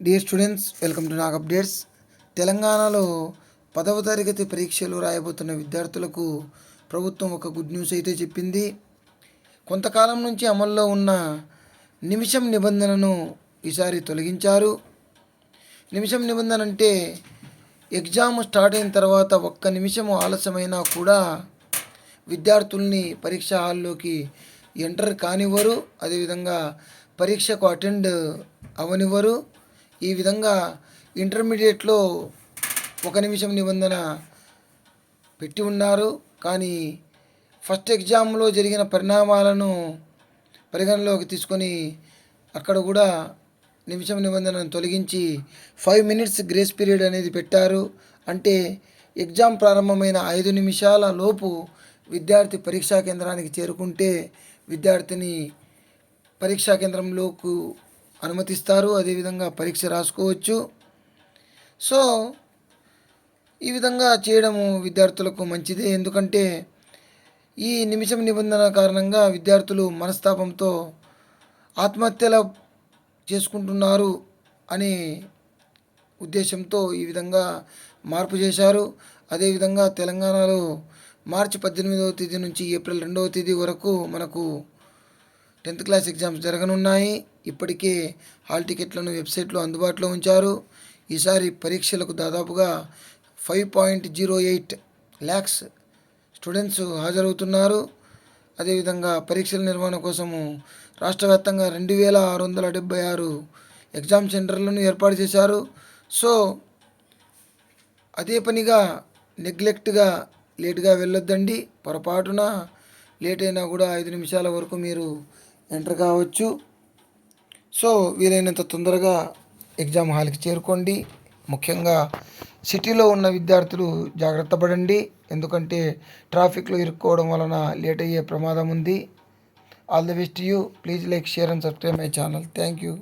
Dear students, welcome to Nag updates. తెలంగాణలో 10వ తరగతి పరీక్షలు రాయబోతున్న విద్యార్థులకు ప్రభుత్వం ఒక గుడ్ న్యూస్ అయితే చెప్పింది. కొంతకాలం నుంచి అమల్లో ఉన్న నిమిషం నిబంధనను ఈసారి తొలగించారు. నిమిషం నిబంధన అంటే ఎగ్జామ్ స్టార్ట్ అయిన తర్వాత ఒక్క నిమిషం ఆలస్యమైనా కూడా విద్యార్థుల్ని పరీక్ష హాల్లోకి ఎంటర్ కానివ్వరు, అదేవిధంగా పరీక్షకు అటెండ్ అవనివ్వరు. ఈ విధంగా ఇంటర్మీడియట్లో 1 నిమిషం నిబంధన పెట్టి ఉన్నారు. కానీ ఫస్ట్ ఎగ్జామ్లో జరిగిన పరిణామాలను పరిగణలోకి తీసుకొని అక్కడ కూడా నిమిషం నిబంధనను తొలగించి 5 మినిట్స్ గ్రేస్ పీరియడ్ అనేది పెట్టారు. అంటే ఎగ్జామ్ ప్రారంభమైన 5 నిమిషాల లోపు విద్యార్థి పరీక్షా కేంద్రానికి చేరుకుంటే విద్యార్థిని పరీక్షా కేంద్రంలోకి అనుమతిస్తారు, అదేవిధంగా పరీక్ష రాసుకోవచ్చు. సో ఈ విధంగా చేయడము విద్యార్థులకు మంచిదే. ఎందుకంటే ఈ నిమిషం నిబంధన కారణంగా విద్యార్థులు మనస్తాపంతో ఆత్మహత్యలు చేసుకుంటున్నారు అనే ఉద్దేశంతో ఈ విధంగా మార్పు చేశారు. అదేవిధంగా తెలంగాణలో మార్చి 18వ తేదీ నుంచి ఏప్రిల్ 2వ తేదీ వరకు మనకు 10th క్లాస్ ఎగ్జామ్స్ జరగనున్నాయి. ఇప్పటికే హాల్ టికెట్లను వెబ్సైట్లో అందుబాటులో ఉంచారు. ఈసారి పరీక్షలకు దాదాపుగా 5.08 lakhs స్టూడెంట్స్ హాజరవుతున్నారు. అదేవిధంగా పరీక్షల నిర్వహణ కోసము రాష్ట్ర వ్యాప్తంగా 2676 ఎగ్జామ్ సెంటర్లను ఏర్పాటు చేశారు. సో అదే పనిగా నెగ్లెక్ట్గా లేట్గా వెళ్ళొద్దండి. పొరపాటున లేట్ అయినా కూడా 5 నిమిషాల వరకు మీరు ఎంటర్ కావచ్చు. సో వీలైనంత తొందరగా ఎగ్జామ్ హాల్కి చేరుకోండి. ముఖ్యంగా సిటీలో ఉన్న విద్యార్థులు జాగ్రత్త పడండి, ఎందుకంటే ట్రాఫిక్లో ఇరుక్కోవడం వలన లేట్ అయ్యే ప్రమాదం ఉంది. All the best you. Please like, share and subscribe my channel. Thank you.